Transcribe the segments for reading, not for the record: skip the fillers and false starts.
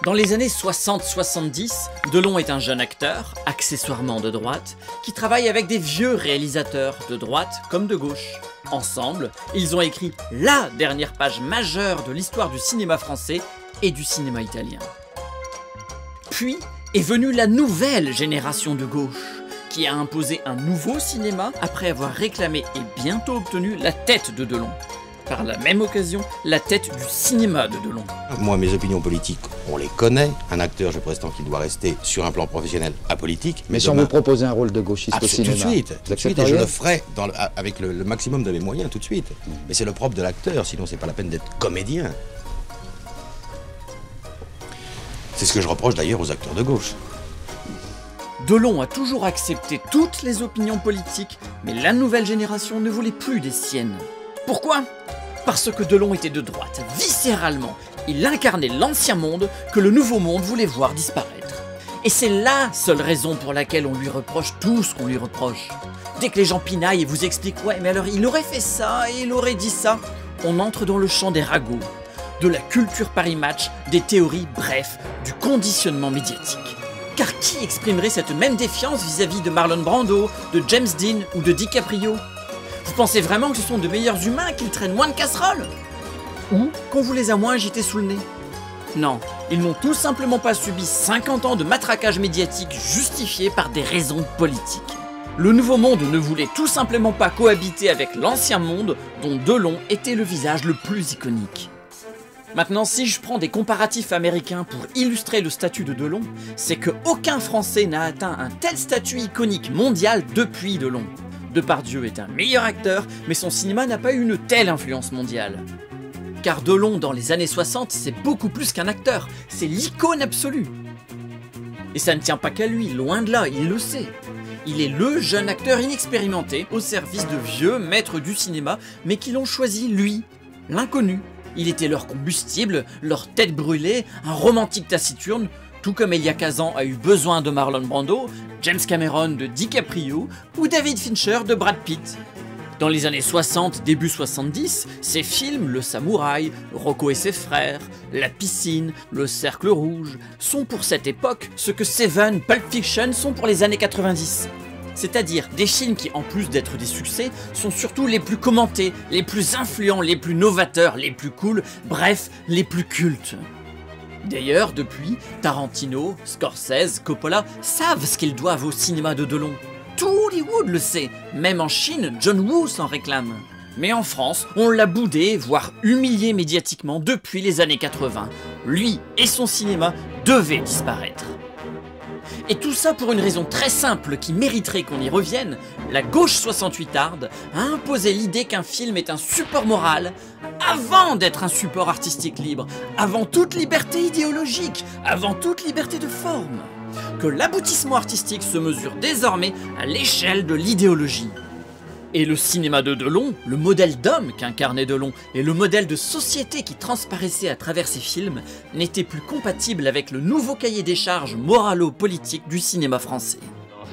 Dans les années 60-70, Delon est un jeune acteur, accessoirement de droite, qui travaille avec des vieux réalisateurs, de droite comme de gauche. Ensemble, ils ont écrit la dernière page majeure de l'histoire du cinéma français et du cinéma italien. Puis est venue la nouvelle génération de gauche, qui a imposé un nouveau cinéma après avoir réclamé et bientôt obtenu la tête de Delon. Par la même occasion, la tête du cinéma de Delon. Moi, mes opinions politiques, on les connaît. Un acteur, je prétends qu'il doit rester sur un plan professionnel apolitique. Mais si on vous proposait un rôle de gauchiste au cinéma, tout de suite, et je le ferai avec le maximum de mes moyens, tout de suite. Mais c'est le propre de l'acteur, sinon c'est pas la peine d'être comédien. C'est ce que je reproche d'ailleurs aux acteurs de gauche. Delon a toujours accepté toutes les opinions politiques, mais la nouvelle génération ne voulait plus des siennes. Pourquoi ? Parce que Delon était de droite, viscéralement. Il incarnait l'ancien monde que le nouveau monde voulait voir disparaître. Et c'est la seule raison pour laquelle on lui reproche tout ce qu'on lui reproche. Dès que les gens pinaillent et vous expliquent « ouais, mais alors il aurait fait ça et il aurait dit ça », on entre dans le champ des ragots, de la culture Paris Match, des théories, bref, du conditionnement médiatique. Car qui exprimerait cette même défiance vis-à-vis de Marlon Brando, de James Dean ou de DiCaprio ? Vous pensez vraiment que ce sont de meilleurs humains, qu'ils traînent moins de casseroles? Ou qu'on vous les a moins agités sous le nez? Non, ils n'ont tout simplement pas subi 50 ans de matraquage médiatique justifié par des raisons politiques. Le nouveau monde ne voulait tout simplement pas cohabiter avec l'ancien monde dont Delon était le visage le plus iconique. Maintenant, si je prends des comparatifs américains pour illustrer le statut de Delon, c'est que aucun Français n'a atteint un tel statut iconique mondial depuis Delon. Depardieu est un meilleur acteur, mais son cinéma n'a pas eu une telle influence mondiale. Car Delon, dans les années 60, c'est beaucoup plus qu'un acteur, c'est l'icône absolue. Et ça ne tient pas qu'à lui, loin de là, il le sait. Il est le jeune acteur inexpérimenté, au service de vieux maîtres du cinéma, mais qui l'ont choisi, lui, l'inconnu. Il était leur combustible, leur tête brûlée, un romantique taciturne, tout comme Elia Kazan a eu besoin de Marlon Brando, James Cameron de DiCaprio ou David Fincher de Brad Pitt. Dans les années 60, début 70, ces films, Le Samouraï, Rocco et ses frères, La piscine, Le cercle rouge, sont pour cette époque ce que Seven, Pulp Fiction sont pour les années 90. C'est-à-dire des films qui, en plus d'être des succès, sont surtout les plus commentés, les plus influents, les plus novateurs, les plus cool, bref, les plus cultes. D'ailleurs, depuis, Tarantino, Scorsese, Coppola savent ce qu'ils doivent au cinéma de Delon. Tout Hollywood le sait, même en Chine, John Woo s'en réclame. Mais en France, on l'a boudé, voire humilié médiatiquement depuis les années 80. Lui et son cinéma devaient disparaître. Et tout ça pour une raison très simple qui mériterait qu'on y revienne, la gauche 68arde a imposé l'idée qu'un film est un support moral avant d'être un support artistique libre, avant toute liberté idéologique, avant toute liberté de forme. Que l'aboutissement artistique se mesure désormais à l'échelle de l'idéologie. Et le cinéma de Delon, le modèle d'homme qu'incarnait Delon et le modèle de société qui transparaissait à travers ses films n'était plus compatible avec le nouveau cahier des charges moralo-politique du cinéma français.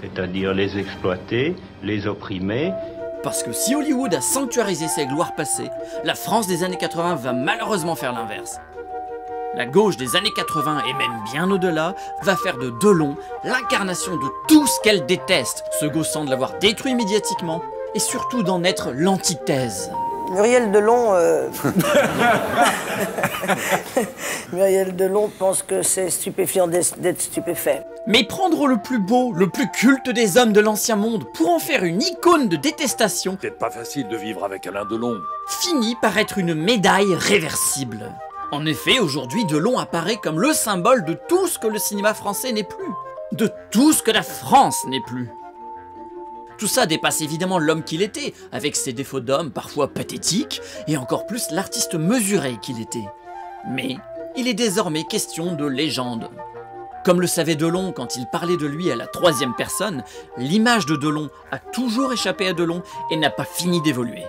C'est-à-dire les exploiter, les opprimer. Parce que si Hollywood a sanctuarisé ses gloires passées, la France des années 80 va malheureusement faire l'inverse. La gauche des années 80 et même bien au-delà va faire de Delon l'incarnation de tout ce qu'elle déteste, se gaussant de l'avoir détruit médiatiquement et surtout d'en être l'antithèse. Muriel Delon, Muriel Delon pense que c'est stupéfiant d'être stupéfait. Mais prendre le plus beau, le plus culte des hommes de l'ancien monde pour en faire une icône de détestation, peut-être pas facile de vivre avec Alain Delon, finit par être une médaille réversible. En effet, aujourd'hui, Delon apparaît comme le symbole de tout ce que le cinéma français n'est plus, de tout ce que la France n'est plus. Tout ça dépasse évidemment l'homme qu'il était, avec ses défauts d'homme parfois pathétiques, et encore plus l'artiste mesuré qu'il était. Mais il est désormais question de légende. Comme le savait Delon quand il parlait de lui à la troisième personne, l'image de Delon a toujours échappé à Delon et n'a pas fini d'évoluer.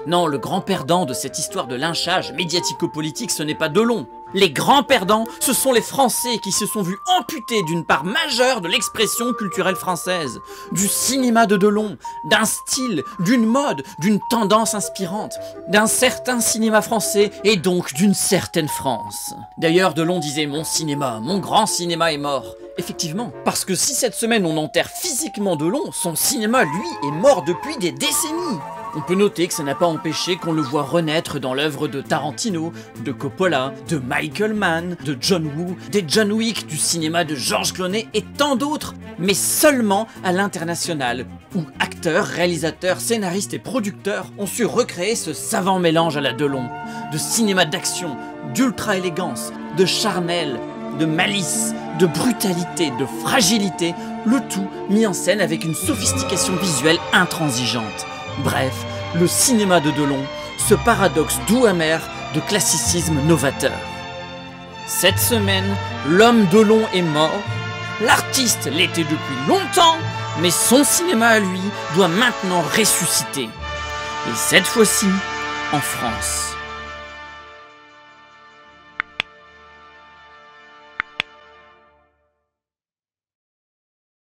Non, le grand perdant de cette histoire de lynchage médiatico-politique, ce n'est pas Delon. Les grands perdants, ce sont les Français qui se sont vus amputés d'une part majeure de l'expression culturelle française, du cinéma de Delon, d'un style, d'une mode, d'une tendance inspirante, d'un certain cinéma français et donc d'une certaine France. D'ailleurs, Delon disait « Mon cinéma, mon grand cinéma est mort ». Effectivement, parce que si cette semaine on enterre physiquement Delon, son cinéma, lui, est mort depuis des décennies. On peut noter que ça n'a pas empêché qu'on le voit renaître dans l'œuvre de Tarantino, de Coppola, de Michael Mann, de John Woo, des John Wick, du cinéma de Georges Clooney et tant d'autres, mais seulement à l'international, où acteurs, réalisateurs, scénaristes et producteurs ont su recréer ce savant mélange à la Delon, de cinéma d'action, d'ultra-élégance, de charnel, de malice, de brutalité, de fragilité, le tout mis en scène avec une sophistication visuelle intransigeante. Bref, le cinéma de Delon, ce paradoxe doux amer de classicisme novateur. Cette semaine, l'homme Delon est mort, l'artiste l'était depuis longtemps, mais son cinéma à lui doit maintenant ressusciter. Et cette fois-ci, en France.